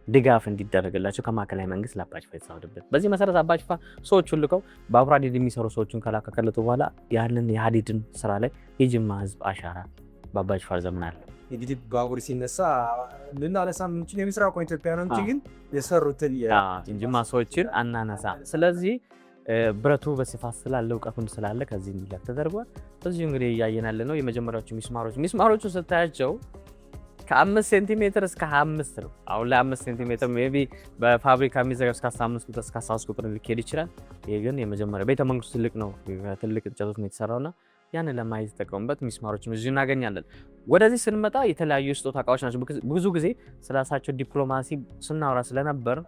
ድጋፍ እንዲደረግላቸው ከማዕከላዊ መንግስት ለአባ ጅፋር የተጻፈበት። በዚህ መሰረት አባ ጅፋር ሰዎቹን ልከው ባቡር ሀዲድ የሚሰሩ ሰዎችን ከላከለጡ በኋላ ያንን የሀዲድን ስራ ላይ የጅማ ህዝብ አሻራ በአባ ጅፋር ዘመን አለ። እንግዲህ ባቡር ሲነሳ ልናነሳ የምንችለው የምስራቅ ኢትዮጵያ ነው እንጂ ግን የሰሩትን የጅማ ሰዎችን አናነሳ። ስለዚህ ብረቱ በስፋት ስላለ እውቀቱን ስላለ ከዚህ እንዲላክ ተደርጓል። በዚሁ እንግዲህ እያየን ያለ ነው የመጀመሪያዎቹ ሚስማሮቹ ስታያቸው ከ5 ሴንቲሜትር እስከ 25 ነው። አሁን ላይ 5 ሴንቲሜትር ሜቢ በፋብሪካ የሚዘጋጅ እስከ 15 ቁጥር እስከ 13 ቁጥር ሊሄድ ይችላል። ይሄ ግን የመጀመሪያ ቤተ መንግስቱ ትልቅ ነው፣ ትልቅ እንጨቶች ነው የተሰራውና ያንን ለማየት ተጠቀሙበት ሚስማሮችን እዚሁ እናገኛለን። ወደዚህ ስንመጣ የተለያዩ ስጦታ እቃዎች ናቸው። ብዙ ጊዜ ስለሳቸው ዲፕሎማሲ ስናወራ ስለነበር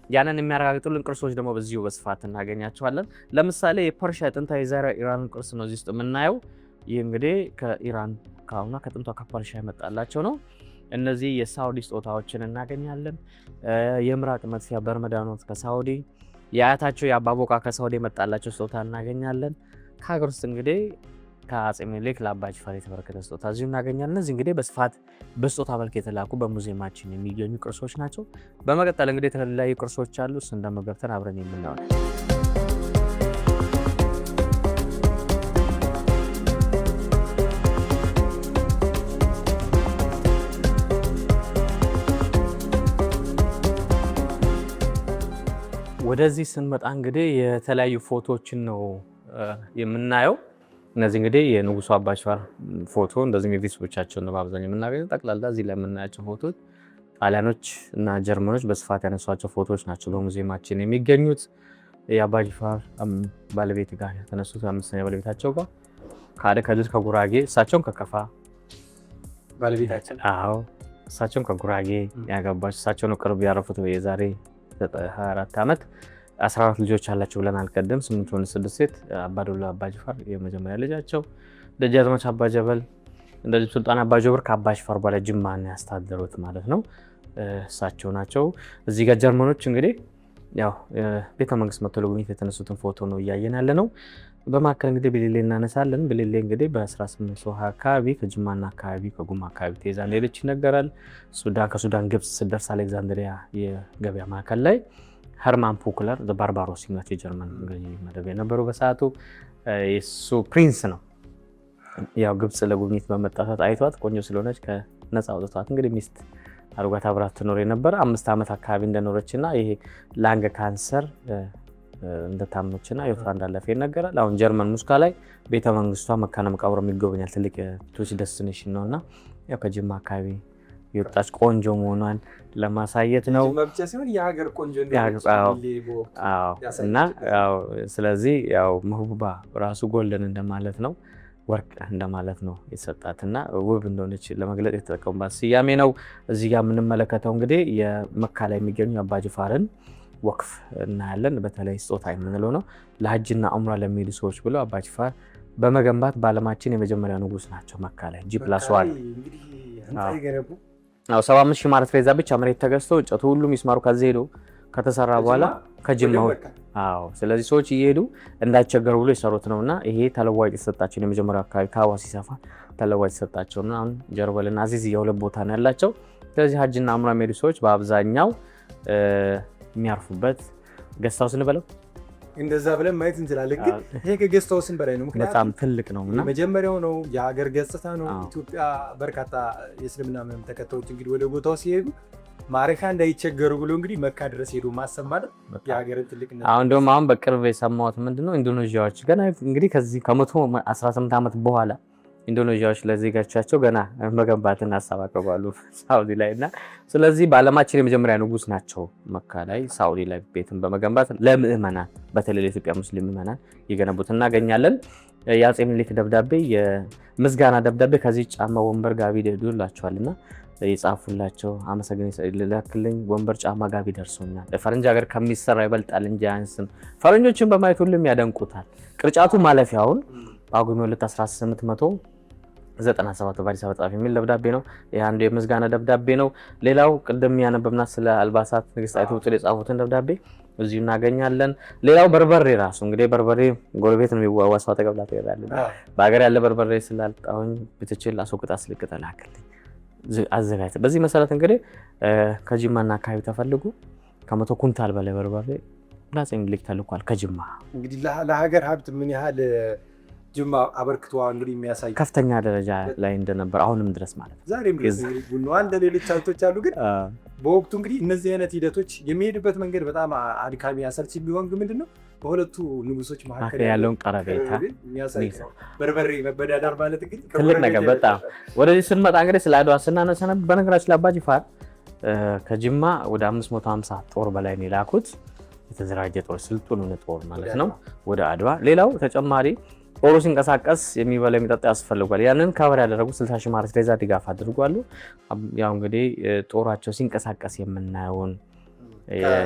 ያንን የሚያረጋግጡልን ቅርሶች ደግሞ በዚሁ በስፋት እናገኛቸዋለን። ለምሳሌ የፐርሻ ጥንታዊ ዘረ ኢራን ቅርስ ነው እዚህ ውስጥ የምናየው። ይህ እንግዲህ ከኢራን ከአሁኗ ከጥንቷ ከፐርሻ የመጣላቸው ነው። እነዚህ የሳውዲ ስጦታዎችን እናገኛለን። የምራቅ መጥፊያ በርመዳኖት ከሳውዲ፣ የአያታቸው የአባቦቃ ከሳውዲ የመጣላቸው ስጦታ እናገኛለን። ከሀገር ውስጥ እንግዲህ ከአፄ ምኒልክ ለአባ ጅፋር የተበረከተ ስጦታ እዚሁ እናገኛለን። እነዚህ እንግዲህ በስፋት በስጦታ መልክ የተላኩ በሙዚየማችን የሚገኙ ቅርሶች ናቸው። በመቀጠል እንግዲህ የተለያዩ ቅርሶች አሉ። እሱን ደግሞ ገብተን አብረን የምናየው ነው። ወደዚህ ስንመጣ እንግዲህ የተለያዩ ፎቶዎችን ነው የምናየው። እነዚህ እንግዲህ የንጉሱ አባ ጅፋር ፎቶ እንደዚህም የቤተሰቦቻቸውን ነው በአብዛኛው የምናገኘው። ጠቅላላ እዚህ ላይ የምናያቸው ፎቶች ጣሊያኖች እና ጀርመኖች በስፋት ያነሷቸው ፎቶዎች ናቸው በሙዚየማችን የሚገኙት። የአባ ጅፋር ባለቤት ጋር የተነሱት አምስተኛ ባለቤታቸው ጋር ከአደከዱት ከጉራጌ እሳቸውን ከከፋ ባለቤታችን እሳቸውን ከጉራጌ ያገባች እሳቸው ነው ቅርብ ያረፉት የዛሬ 24 ዓመት 14 ልጆች አላቸው ብለን አልቀደም 8 ወንድ 6 ሴት። አባዱላ አባ ጅፋር የመጀመሪያ ልጃቸው፣ ደጃዝማች አባ ጀበል እንደዚህ ሱልጣን አባ ጆብር ከአባ ጅፋር በኋላ ጅማን ያስተዳደሩት ማለት ነው እሳቸው ናቸው። እዚህ ጋር ጀርመኖች እንግዲህ ያው ቤተ መንግስት መጥተው ለጉብኝት የተነሱትን ፎቶ ነው እያየን ያለ ነው። በማከል እንግዲህ ብሌሌ እናነሳለን። ብሌሌ እንግዲህ በ1820 አካባቢ ከጅማና አካባቢ ከጉማ አካባቢ ተይዛ እንደሄደች ይነገራል። ከሱዳን ግብጽ ስትደርስ አሌክዛንድሪያ የገበያ ማዕከል ላይ ሄርማን ፑክለር ባርባሮስ ሲመት የጀርመን መደብ የነበሩ በሰዓቱ የሱ ፕሪንስ ነው። ያው ግብጽ ለጉብኝት በመጣታት አይቷት ቆንጆ ስለሆነች ከነፃ አውጥቷት እንግዲህ ሚስት አድርጓት አብራት ትኖር የነበረ 5 ዓመት አካባቢ እንደኖረችና ይሄ ላንግ ካንሰር እንደታመችና ህይወቷ እንዳለፈ ይነገራል። አሁን ጀርመን ሙስካ ላይ ቤተ መንግስቷ መካነ መቃብር የሚጎበኛል ትልቅ ቱሪስት ዴስቲኔሽን ነውና ያው ከጅማ አካባቢ የወጣች ቆንጆ መሆኗን ለማሳየት ነው። መብቻ ሲሆን የሀገር ቆንጆ እና ስለዚህ ያው መህቡባ ራሱ ጎልደን እንደማለት ነው። ወርቅ እንደማለት ነው የተሰጣትና ውብ እንደሆነች ለመግለጽ የተጠቀሙባት ስያሜ ነው። እዚህ ጋር የምንመለከተው እንግዲህ የመካ ላይ የሚገኙ አባ ጅፋርን ወክፍ እናያለን። በተለይ ስጦታ የምንለው ነው። ለሐጅና ዑምራ ለሚሄዱ ሰዎች ብለው አባ ጅፋር በመገንባት በዓለማችን የመጀመሪያ ንጉስ ናቸው። መካ ላይ G+1 75 ሺህ ማለት ፍሬዛ ብቻ መሬት ተገዝቶ እንጨቱ ሁሉ ሚስማሩ ከዚህ ሄዶ ከተሰራ በኋላ ከጅማው ስለዚህ ሰዎች እየሄዱ እንዳይቸገሩ ብሎ የሰሩት ነውና ይሄ ተለዋጭ የተሰጣቸው የመጀመሪያው አካባቢ ካዋ ሲሰፋ ተለዋጭ የተሰጣቸውና አሁን ጀርበልና አዚዝ የሁለት ቦታ ነው ያላቸው። ስለዚህ ሐጅና ዑምራ የሚሄዱ ሰዎች በአብዛኛው የሚያርፉበት ገስት ሃውስ እንበለው እንደዛ ብለን ማየት እንችላለን። ግን ይሄ ከገስት ሃውስን በላይ ነው። ምክንያቱም በጣም ትልቅ ነውና መጀመሪያው ነው የሀገር ገጽታ ነው። ኢትዮጵያ በርካታ የእስልምና እምነት ተከታዮች እንግዲህ ወደ ቦታው ሲሄዱ ማረፊያ እንዳይቸገሩ ብሎ እንግዲህ መካ ድረስ ሄዶ ማሰብ ማለት የሀገርን ትልቅነት። አሁን በቅርብ የሰማሁት ምንድነው ኢንዶኔዥያዎች ገና እንግዲህ ከዚህ ከ118 ዓመት በኋላ ኢንዶኔዥያዎች ለዜጋቻቸው ገና መገንባትን ሐሳብ አቀርባሉ ሳውዲ ላይና ስለዚህ በዓለማችን የመጀመሪያ ንጉስ ናቸው። መካ ላይ ሳውዲ ላይ ቤትን በመገንባት ለምእመናን በተለይ ለኢትዮጵያ ሙስሊም ምእመናን የገነቡት እናገኛለን። የአፄ ምኒልክ ደብዳቤ የምስጋና ደብዳቤ ከዚህ ጫማ ወንበር ጋቢ ደውላቸዋልና የጻፉላቸው አመሰግናለሁ ለላክልኝ ወንበር ጫማ ጋቢ ደርሶኛል። ለፈረንጅ ሀገር ከሚሰራ ይበልጣል እንጂ አያንስም። ፈረንጆችን በማየት ሁሉም ያደንቁታል። ቅርጫቱ ማለፊያውን ጳጉሜ 1897 በአዲስ አበባ ጻፍ የሚል ደብዳቤ ነው። ይሄ አንዱ የምስጋና ደብዳቤ ነው። ሌላው ቅድም ያነበብናት ስለ አልባሳት ንግስት አይቱ ጥል የጻፉትን ደብዳቤ እዚሁ እናገኛለን። ሌላው በርበሬ ራሱ እንግዲህ በርበሬ ጎረቤት ነው የሚዋዋሰው ተቀብላተ ይላል። በአገር ያለ በርበሬ ስላልጣውኝ ብትችል አስወቅጣ ስልክተላክልኝ አዘጋጅ። በዚህ መሰረት እንግዲህ ከጅማና አካባቢ ተፈልጉ ከ100 ኩንታል በላይ በርበሬ ለአፄ ምኒልክ ተልኳል። ከጅማ እንግዲህ ለሀገር ሀብት ምን ያህል ጅማ አበርክቷ እንግዲህ የሚያሳይ ከፍተኛ ደረጃ ላይ እንደነበር አሁንም ድረስ ማለት ነው። ዛሬም ድረስ ቡናዋ እንደ ሌሎች ሀብቶች አሉ። ግን በወቅቱ እንግዲህ እነዚህ አይነት ሂደቶች የሚሄድበት መንገድ በጣም አድካሚ አሰልቺ ቢሆን ግን ምንድነው በሁለቱ ንጉሶች መካከል ያለውን ቀረቤታ የሚያሳይ ነው። በርበሬ መበዳዳር ማለት እንግዲህ ትልቅ ነገር በጣም ወደዚህ ስንመጣ እንግዲህ ስለ አድዋ ስናነሳ በነገራችን ላይ አባ ጅፋር ከጅማ ወደ 550 ጦር በላይ ነው የላኩት። የተዘራጀ ጦር ስልጡን ጦር ማለት ነው ወደ አድዋ። ሌላው ተጨማሪ ጦሩ ሲንቀሳቀስ የሚበላ የሚጠጣ ያስፈልጋል። ያንን ከበር ያደረጉ 60 ሺህ ማለት ለዛ ድጋፍ አድርጓሉ። ያው እንግዲህ ጦራቸው ሲንቀሳቀስ የምናየውን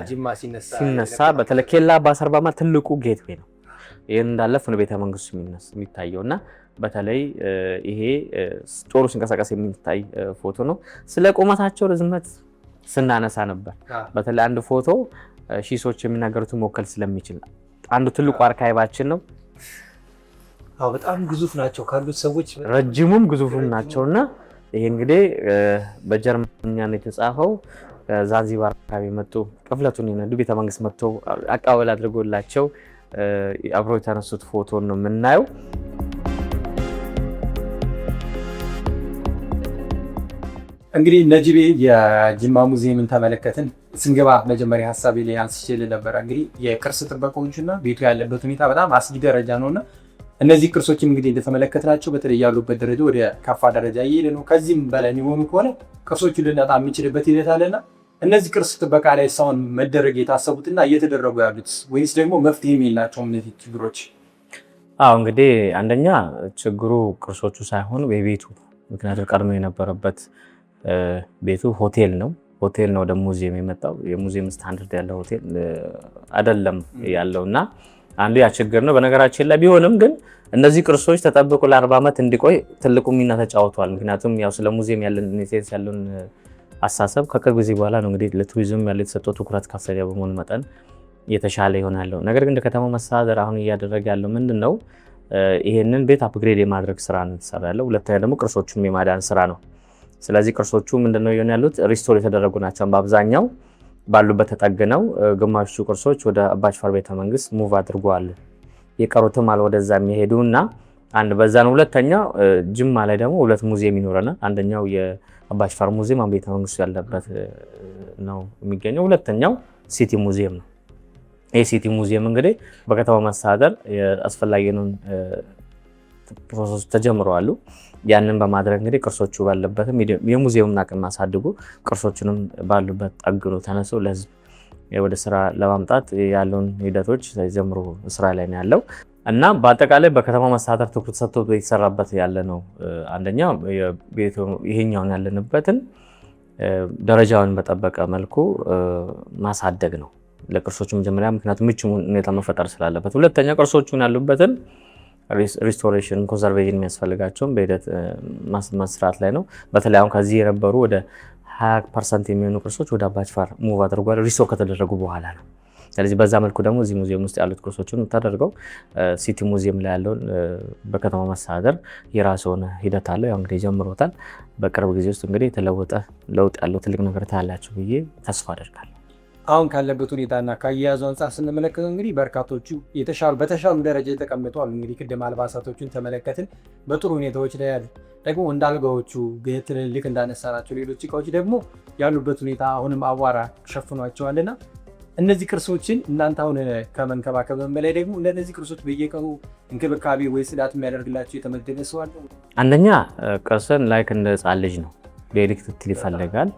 ጅማ ሲነሳ በተለይ ኬላ በ40 ማለት ትልቁ ጌትዌይ ነው። ይሄን እንዳለፍ ነው ቤተ መንግስቱ የሚታየውና በተለይ ይሄ ጦሩ ሲንቀሳቀስ የሚታይ ፎቶ ነው። ስለ ቁመታቸው ርዝመት ስናነሳ ነበር። በተለይ አንድ ፎቶ ሺሶች የሚናገሩትን መወከል ስለሚችል አንዱ ትልቁ አርካይቫችን ነው። በጣም ግዙፍ ናቸው ካሉት ሰዎች ረጅሙም ግዙፍም ናቸውና ይሄ እንግዲህ በጀርመንኛ ነው የተጻፈው። ዛንዚባር አካባቢ መጡ ቅፍለቱን ይነዱ ቤተ መንግስት መጥተው አቀባበል አድርጎላቸው አብሮ የተነሱት ፎቶ ነው የምናየው። እንግዲህ ነጂቤ የጅማ ሙዚየምን ተመለከትን። ስንገባ መጀመሪያ ሀሳቤ ላይ አንስቼልህ ነበር። እንግዲህ የቅርስ ጥበቃዎችና ቤቱ ያለበት ሁኔታ በጣም አስጊ ደረጃ ነውና እነዚህ ቅርሶችም እንግዲህ እንደተመለከትናቸው በተለይ ያሉበት ደረጃ ወደ ከፋ ደረጃ እየሄደ ነው። ከዚህም በላይ የሚሆኑ ከሆነ ቅርሶቹን ልናጣ የሚችልበት ሂደት አለና እነዚህ ቅርስ ጥበቃ ላይ ሳይሆን መደረግ የታሰቡትና እየተደረጉ ያሉት ወይስ ደግሞ መፍትሄ የላቸውም እነዚህ ችግሮች? እንግዲህ አንደኛ ችግሩ ቅርሶቹ ሳይሆን የቤቱ ምክንያቱም ቀድሞ የነበረበት ቤቱ ሆቴል ነው። ሆቴል ነው ወደ ሙዚየም የመጣው። የሙዚየም ስታንዳርድ ያለው ሆቴል አይደለም ያለውና አንዱ ያ ችግር ነው። በነገራችን ላይ ቢሆንም ግን እነዚህ ቅርሶች ተጠብቆ ለ40 ዓመት እንዲቆይ ትልቁ ሚና ተጫውቷል። ምክንያቱም ያው ስለ ሙዚየም ያለን ኔሴንስ ያለውን አሳሰብ ከቅርብ ጊዜ በኋላ ነው እንግዲህ ለቱሪዝም ያለው የተሰጠው ትኩረት ከፍተኛ በመሆኑ መጠን የተሻለ ይሆናል። ነገር ግን ከተማው መስተዳድር አሁን እያደረገ ያለው ምንድነው ይሄንን ቤት አፕግሬድ የማድረግ ስራ ነው ተሰራለው። ሁለተኛ ደግሞ ቅርሶቹን የማዳን ስራ ነው። ስለዚህ ቅርሶቹ ምንድነው ይሆን ያሉት ሪስቶር የተደረጉ ናቸው። በአብዛኛው ባሉበት ተጠግነው ግማሹ ቅርሶች ወደ አባ ጅፋር ቤተ መንግስት ሙቭ አድርጓል። የቀሩትም አለ ወደዛ የሚሄዱና አንድ በዛ ነው። ሁለተኛው ጅማ ላይ ደግሞ ሁለት ሙዚየም ይኖረናል። አንደኛው የአባ ጅፋር ሙዚየም ቤተ መንግስቱ ያለበት ነው የሚገኘው። ሁለተኛው ሲቲ ሙዚየም ነው። ይሄ ሲቲ ሙዚየም እንግዲህ በከተማው መስተዳድር አስፈላጊውን ፕሮሰስ ተጀምረዋል። ያንን በማድረግ እንግዲህ ቅርሶቹ ባለበትም የሙዚየሙን አቅም አሳድጉ ቅርሶቹንም ባሉበት ጠግኖ ተነሱ ለህዝብ ወደ ስራ ለማምጣት ያለውን ሂደቶች ጀምሮ ስራ ላይ ነው ያለው። እና በአጠቃላይ በከተማ መስተዳደር ትኩረት ሰጥቶ የተሰራበት ያለ ነው። አንደኛ ይሄኛውን ያለንበትን ደረጃውን በጠበቀ መልኩ ማሳደግ ነው ለቅርሶቹ መጀመሪያ፣ ምክንያቱም ምቹ ሁኔታ መፈጠር ስላለበት። ሁለተኛ ቅርሶቹን ያሉበትን ሪስቶሬሽን ኮንሰርቬሽን የሚያስፈልጋቸውን በሂደት መስራት ላይ ነው። በተለይ አሁን ከዚህ የነበሩ ወደ 20% የሚሆኑ ቅርሶች ወደ አባጅፋር ሙቭ አድርጓል ሪስቶር ከተደረጉ በኋላ ነው። ስለዚህ በዛ መልኩ ደግሞ እዚህ ሙዚየም ውስጥ ያሉት ቅርሶችን ተደርገው ሲቲ ሙዚየም ላይ ያለውን በከተማ መስተዳደር የራሱ ሆነ ሂደት አለው። ያው እንግዲህ ጀምሮታል። በቅርብ ጊዜ ውስጥ እንግዲህ የተለወጠ ለውጥ ያለው ትልቅ ነገር ታያላችሁ ብዬ ተስፋ አደርጋለሁ። አሁን ካለበት ሁኔታና ከአያያዙ አንጻር ስንመለከተው እንግዲህ በርካቶቹ በተሻሉ ደረጃ የተቀመጡ አሉ። እንግዲህ ቅድም አልባሳቶችን ተመለከትን፣ በጥሩ ሁኔታዎች ላይ ያሉ ደግሞ እንዳልጋዎቹ ትልልቅ እንዳነሳናቸው ሌሎች እቃዎች ደግሞ ያሉበት ሁኔታ አሁንም አቧራ ሸፍኗቸዋልና እነዚህ ቅርሶችን እናንተ አሁን ከመንከባከብ በላይ ደግሞ ለእነዚህ ቅርሶች በየቀኑ እንክብካቤ ወይ ጽዳት የሚያደርግላቸው የተመደበ ሰው አለ? አንደኛ ቅርስን ላይክ እንደ ሕፃን ልጅ ነው፣ ዴይሊ ክትትል ይፈልጋል።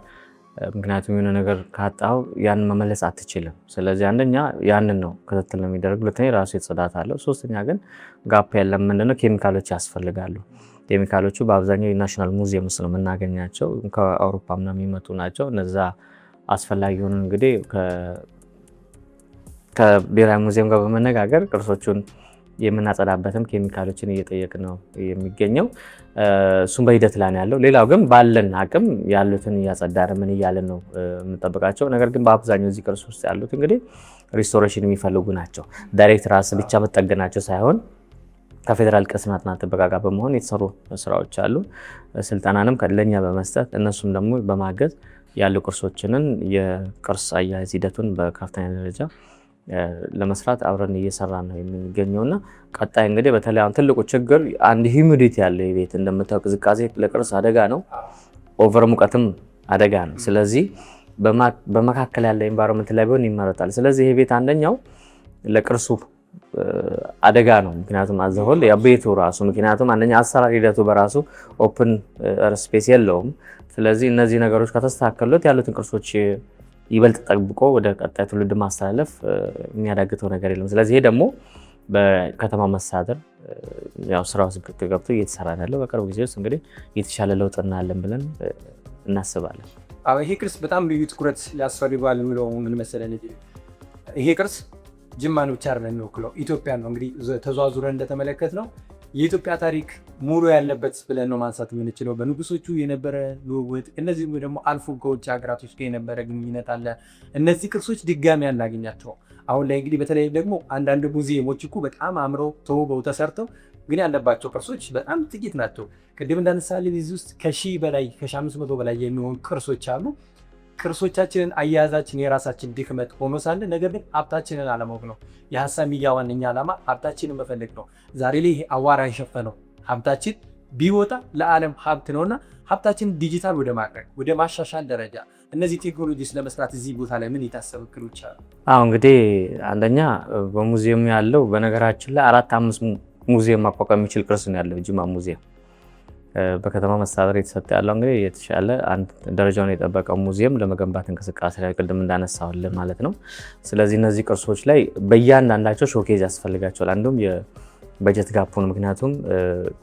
ምክንያቱም የሆነ ነገር ካጣው ያንን መመለስ አትችልም። ስለዚህ አንደኛ ያንን ነው ክትትል ነው የሚደረግ። ሁለተኛ ራሱ የጽዳት አለው። ሶስተኛ ግን ጋፕ ያለም ምንድነው ኬሚካሎች ያስፈልጋሉ። ኬሚካሎቹ በአብዛኛው የናሽናል ሙዚየም ውስጥ ነው የምናገኛቸው፣ ከአውሮፓ ምናምን የሚመጡ ናቸው። እነዛ አስፈላጊ ሆኑ እንግዲህ ከብሔራዊ ሙዚየም ጋር በመነጋገር ቅርሶቹን የምናጸዳበትም ኬሚካሎችን እየጠየቅ ነው የሚገኘው። እሱም በሂደት ላይ ነው ያለው። ሌላው ግን ባለን አቅም ያሉትን እያጸዳን ምን እያለን ነው የምንጠብቃቸው። ነገር ግን በአብዛኛው እዚህ ቅርስ ውስጥ ያሉት እንግዲህ ሪስቶሬሽን የሚፈልጉ ናቸው። ዳይሬክት ራስ ብቻ መጠገናቸው ሳይሆን ከፌዴራል ቅርስና ጥናት ጥበቃ ጋር በመሆን የተሰሩ ስራዎች አሉ። ስልጠናንም ለኛ በመስጠት እነሱም ደግሞ በማገዝ ያሉ ቅርሶችንን የቅርስ አያያዝ ሂደቱን በከፍተኛ ደረጃ ለመስራት አብረን እየሰራ ነው የሚገኘውና ቀጣይ እንግዲህ በተለይ አሁን ትልቁ ችግር አንድ ሂዩሚዲቲ ያለው ቤት እንደምታውቅ ቅዝቃዜ ለቅርስ አደጋ ነው፣ ኦቨር ሙቀትም አደጋ ነው። ስለዚህ በመካከል ያለ ኤንቫይሮንመንት ላይ ቢሆን ይመረጣል። ስለዚህ ይሄ ቤት አንደኛው ለቅርሱ አደጋ ነው። ምክንያቱም አዘሆል የቤቱ ራሱ ምክንያቱም አንደኛ አሰራር ሂደቱ በራሱ ኦፕን ስፔስ የለውም። ስለዚህ እነዚህ ነገሮች ከተስተካከሉት ያሉትን ቅርሶች ይበልጥ ጠብቆ ወደ ቀጣይ ትውልድ ማስተላለፍ የሚያዳግተው ነገር የለም። ስለዚህ ይሄ ደግሞ በከተማ መስተዳደር ያው ስራው ገብቶ እየተሰራ ያለው በቅርብ ጊዜ ውስጥ እንግዲህ የተሻለ ለውጥ እናያለን ብለን እናስባለን። ይሄ ቅርስ በጣም ልዩ ትኩረት ሊያስፈልገዋል የሚለው ምን መሰለህ፣ ይሄ ቅርስ ጅማን ብቻ አይደለም የሚወክለው ኢትዮጵያን ነው። እንግዲህ ተዟዙረን እንደተመለከት ነው የኢትዮጵያ ታሪክ ሙሉ ያለበት ብለን ነው ማንሳት የምንችለው። በንጉሶቹ የነበረ ልውውጥ፣ እነዚህ ደግሞ አልፎ ከውጭ ሀገራቶች ጋር የነበረ ግንኙነት አለ። እነዚህ ቅርሶች ድጋሚ አናገኛቸው። አሁን ላይ እንግዲህ በተለይ ደግሞ አንዳንድ ሙዚየሞች እኮ በጣም አምረው ተውበው ተሰርተው ግን ያለባቸው ቅርሶች በጣም ጥቂት ናቸው። ቅድም እንዳነሳለን እዚህ ውስጥ ከ1500 በላይ የሚሆኑ ቅርሶች አሉ። ቅርሶቻችንን አያያዛችን የራሳችን ድክመት ሆኖ ሳለ ነገር ግን ሀብታችንን አለማወቅ ነው። የሀሳብ ሚዲያ ዋነኛ ዓላማ ሀብታችንን መፈለግ ነው። ዛሬ ላይ ይሄ አዋራ የሸፈነው ሀብታችን ቢወጣ ለዓለም ሀብት ነውና ሀብታችን ዲጂታል ወደ ማድረግ ወደ ማሻሻል ደረጃ እነዚህ ቴክኖሎጂስ ለመስራት እዚህ ቦታ ላይ ምን የታሰቡ እቅዶች አሉ? እንግዲህ አንደኛ በሙዚየሙ ያለው በነገራችን ላይ 4-5 ሙዚየም ማቋቋም የሚችል ቅርስ ነው ያለው ጅማ ሙዚየም። በከተማ መስተዳደር የተሰጠ ያለው እንግዲህ የተሻለ አንድ ደረጃውን የጠበቀ ሙዚየም ለመገንባት እንቅስቃሴ ላይ ቅድም እንዳነሳውልን ማለት ነው። ስለዚህ እነዚህ ቅርሶች ላይ በእያንዳንዳቸው ሾኬዝ ያስፈልጋቸዋል። አንዱም የበጀት ጋፑ ነው። ምክንያቱም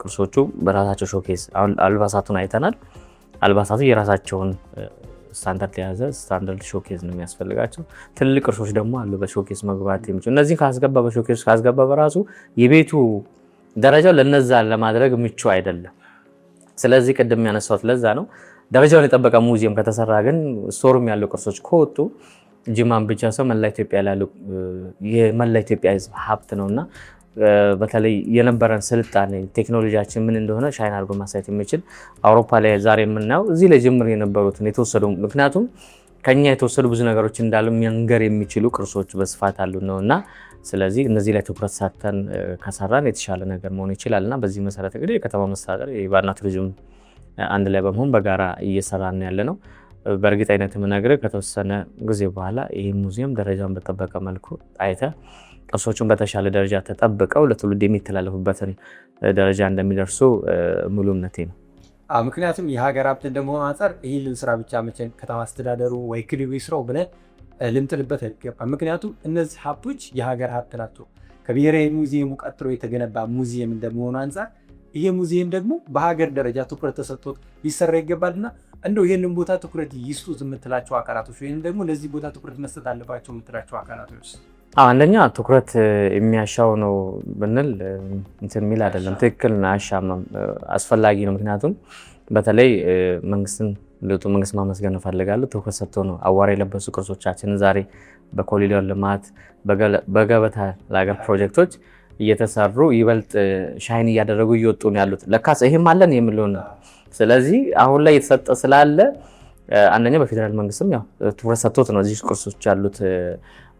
ቅርሶቹ በራሳቸው ሾኬዝ አሁን አልባሳቱን አይተናል። አልባሳቱ የራሳቸውን ስታንዳርድ የያዘ ስታንዳርድ ሾኬዝ ነው የሚያስፈልጋቸው። ትልልቅ ቅርሶች ደግሞ አሉ በሾኬዝ መግባት የሚችሉ። እነዚህ በሾኬዝ ካስገባ በራሱ የቤቱ ደረጃው ለነዛ ለማድረግ ምቹ አይደለም። ስለዚህ ቅድም ያነሳሁት ለዛ ነው። ደረጃውን የጠበቀ ሙዚየም ከተሰራ ግን ስቶርም ያሉ ቅርሶች ከወጡ ጅማን ብቻ ሰው መላ ኢትዮጵያ ያሉ የመላ ኢትዮጵያ ሕዝብ ሀብት ነውና በተለይ የነበረን ስልጣኔ ቴክኖሎጂያችን ምን እንደሆነ ሻይን አድርጎ ማሳየት የሚችል አውሮፓ ላይ ዛሬ የምናየው እዚህ ላይ ጅምር የነበሩትን የተወሰዱ ምክንያቱም ከኛ የተወሰዱ ብዙ ነገሮች እንዳሉ መንገር የሚችሉ ቅርሶች በስፋት አሉ ነውና ስለዚህ እነዚህ ላይ ትኩረት ሰጥተን ከሰራን የተሻለ ነገር መሆን ይችላልና በዚህ መሰረት እንግዲህ የከተማ መስተዳደር የባህልና ቱሪዝም አንድ ላይ በመሆን በጋራ እየሰራን ያለ ነው። በእርግጠኝነት የምነግርህ ከተወሰነ ጊዜ በኋላ ይህ ሙዚየም ደረጃውን በጠበቀ መልኩ አይተ ቅርሶቹን በተሻለ ደረጃ ተጠብቀው ለትውልድ የሚተላለፉበትን ደረጃ እንደሚደርሱ ሙሉ እምነቴ ነው። ምክንያቱም የሀገር ሀብት እንደመሆኑ አንጻር ይህንን ስራ ብቻ መቼም ከተማ አስተዳደሩ ወይ ክልሉ ይስራው ብለን ልንጥልበት አይገባም። ምክንያቱም እነዚህ ሀብቶች የሀገር ሀብት ናቸው። ከብሔራዊ ሙዚየሙ ቀጥሎ የተገነባ ሙዚየም እንደመሆኑ አንፃር ይሄ ሙዚየም ደግሞ በሀገር ደረጃ ትኩረት ተሰጥቶት ሊሰራ ይገባልና እንደው ይህንን ቦታ ትኩረት ይስጡት የምትላቸው አካላቶች ወይም ደግሞ ለዚህ ቦታ ትኩረት መስጠት አለባቸው የምትላቸው አካላቶች? አንደኛ ትኩረት የሚያሻው ነው ብንል እንትን የሚል አይደለም። ትክክል አሻማም አስፈላጊ ነው። ምክንያቱም በተለይ ለውጡ መንግስት ማመስገን እፈልጋለሁ። ትኩረት ሰጥቶ ነው አዋራ የለበሱ ቅርሶቻችንን ዛሬ በኮሪደር ልማት በገበታ ለሀገር ፕሮጀክቶች እየተሰሩ ይበልጥ ሻይን እያደረጉ እየወጡ ነው ያሉት። ለካስ ይሄም አለን የሚለው ነው። ስለዚህ አሁን ላይ የተሰጠ ስላለ አንደኛ በፌደራል መንግስትም ያው ትኩረት ሰጥቶት ነው እዚህ ቅርሶች ያሉት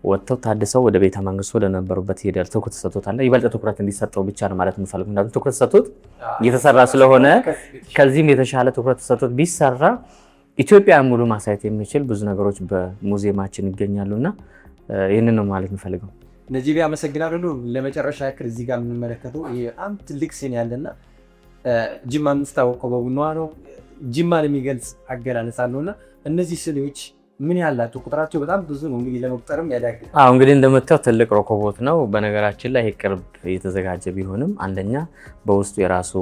ወጥተው ታድሰው ወደ ቤተ መንግስቱ ወደ ነበሩበት ሄደል ትኩረት ሰጥቶታል። ይበልጥ ትኩረት እንዲሰጠው ብቻ ነው ማለት የምፈልገው። ምክንያቱም ትኩረት ሰጥቶት እየተሰራ ስለሆነ ከዚህም የተሻለ ትኩረት ሰጥቶት ቢሰራ ኢትዮጵያን ሙሉ ማሳየት የሚችል ብዙ ነገሮች በሙዚየማችን ይገኛሉና ይህንን ነው ማለት የምፈልገው። ነጂቤ አመሰግናለሁ። ለመጨረሻ ያክል እዚህ ጋር የምንመለከተው አንድ ትልቅ ሲን ያለና ጅማ የምትታወቀው በቡናዋ ነው። ጅማን የሚገልጽ አገላለጽ አለውና እነዚህ ስዕሎች ምን ያላቸው ቁጥራቸው በጣም ብዙ ነው። እንግዲህ ለመቁጠርም ያዳግታል። እንግዲህ እንደምታዩት ትልቅ ሮኮቦት ነው። በነገራችን ላይ ቅርብ የተዘጋጀ ቢሆንም አንደኛ በውስጡ የራሱ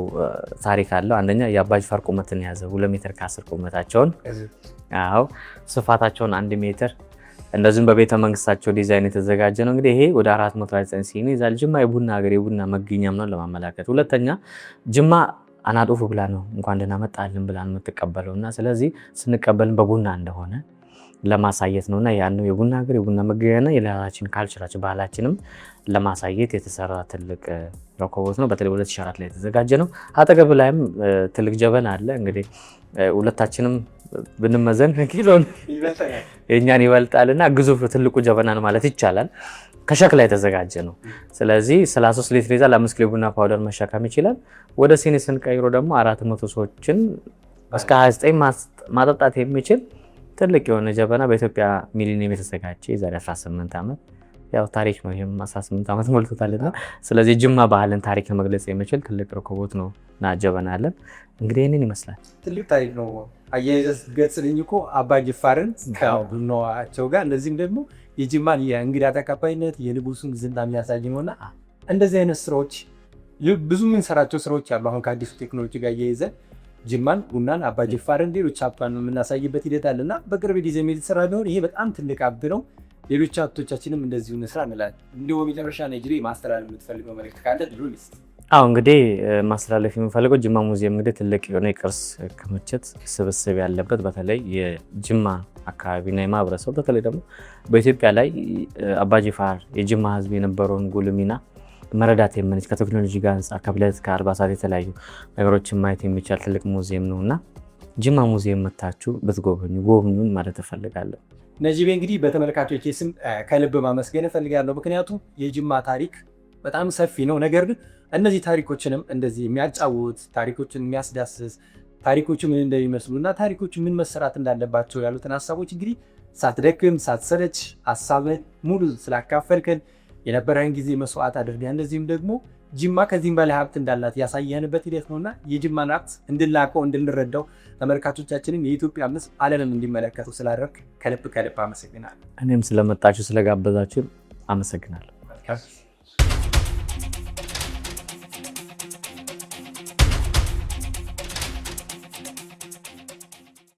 ታሪክ አለው። አንደኛ የአባጅፋር ቁመትን የያዘ 2 ሜትር ከ10 ቁመታቸውን ስፋታቸውን 1 ሜትር እንደዚሁም በቤተ መንግስታቸው ዲዛይን የተዘጋጀ ነው። እንግዲህ ይሄ ወደ 429 ሲኒ ይዛል። ጅማ የቡና ሀገር የቡና መገኛም ነው ለማመላከት። ሁለተኛ ጅማ አናጦፉ ብላ ነው እንኳን ደህና መጣልን ብላ የምትቀበለውና ስለዚህ ስንቀበልን በቡና እንደሆነ ለማሳየት ነውና ያለው የቡና ሀገር የቡና መገኛና የሌላችን ካልቸራችን ባህላችንም ለማሳየት የተሰራ ትልቅ ሮኮቦት ነው። በተለይ 2004 ላይ የተዘጋጀ ነው። አጠገብ ላይም ትልቅ ጀበና አለ። እንግዲህ ሁለታችንም ብንመዘን ኪሎን የኛን ይበልጣልና ግዙፍ ትልቁ ጀበና ነው ማለት ይቻላል። ከሸክላ የተዘጋጀ ነው። ስለዚህ 33 ሊትር ይዛል። 5 ኪሎ ቡና ፓውደር መሸከም ይችላል። ወደ ሲኒ ስንቀይሮ ደግሞ 400 ሰዎችን እስከ 29 ማጠጣት የሚችል ትልቅ የሆነ ጀበና በኢትዮጵያ ሚሊኒየም የተዘጋጀ የዛሬ 18 ዓመት ያው ታሪክ ነው። ይሄም 18 ዓመት ሞልቶታልና ስለዚህ ጅማ ባህልን ታሪክ መግለጽ የሚችል ትልቅ ሮኮቦት ነው እና ጀበና አለን። እንግዲህ ይሄንን ይመስላል። ትልቅ ታሪክ ነው። አያይዘስ ገጽልኝ እኮ አባጅፋርን ከቡናዋቸው ጋር እንደዚህም ደግሞ የጅማን የእንግዳ ተቀባይነት የንጉሱን ዝና የሚያሳይ ነውና እንደዚህ አይነት ስራዎች ብዙ የምንሰራቸው ስራዎች አሉ። አሁን ከአዲሱ ቴክኖሎጂ ጋር እያይዘን ጅማን ቡናን አባጅፋርን ሌሎች ሀብቷን የምናሳይበት ሂደት አለና በቅርብ ጊዜ የሚሰራ ቢሆን ይሄ በጣም ትልቅ ሀብት ነው። ሌሎች ሀብቶቻችንም እንደዚሁ እንስራ እንላለን። እንዲሁ መጨረሻ ነጅሪ ማስተላለፍ የምትፈልገው መልዕክት ካለ ድሉ ሊስት? እንግዲህ ማስተላለፍ የምፈልገው ጅማ ሙዚየም እንግዲህ ትልቅ የሆነ የቅርስ ክምችት ስብስብ ያለበት በተለይ የጅማ አካባቢና የማህበረሰቡ በተለይ ደግሞ በኢትዮጵያ ላይ አባጅፋር የጅማ ህዝብ የነበረውን ጉልህ ሚና መረዳት የምንች ከቴክኖሎጂ ጋር አንጻር ከብለት ከአልባሳት የተለያዩ ነገሮችን ማየት የሚቻል ትልቅ ሙዚየም ነውና ጅማ ሙዚየም መታችሁ ጎብኙን ማለት እፈልጋለሁ። ነጂቤ እንግዲህ በተመልካቾች ስም ከልብ ማመስገን እፈልጋለሁ። ምክንያቱም የጅማ ታሪክ በጣም ሰፊ ነው። ነገር ግን እነዚህ ታሪኮችንም እንደዚህ የሚያጫውት ታሪኮችን የሚያስዳስስ ታሪኮቹ ምን እንደሚመስሉና ታሪኮቹ ምን መሰራት እንዳለባቸው ያሉትን ሀሳቦች እንግዲህ ሳትደክም ሳትሰለች ሀሳብን ሙሉ ስላካፈልከን የነበረን ጊዜ መስዋዕት አድርገን እንደዚህም ደግሞ ጅማ ከዚህም በላይ ሀብት እንዳላት ያሳየንበት ሂደት ነውና የጅማን ሀብት እንድናውቀው እንድንረዳው ተመልካቾቻችንን የኢትዮጵያ ምስል ዓለምም እንዲመለከቱ ስላደረግ ከልብ አመሰግናለሁ። እኔም ስለመጣችሁ ስለጋበዛችሁ አመሰግናለሁ።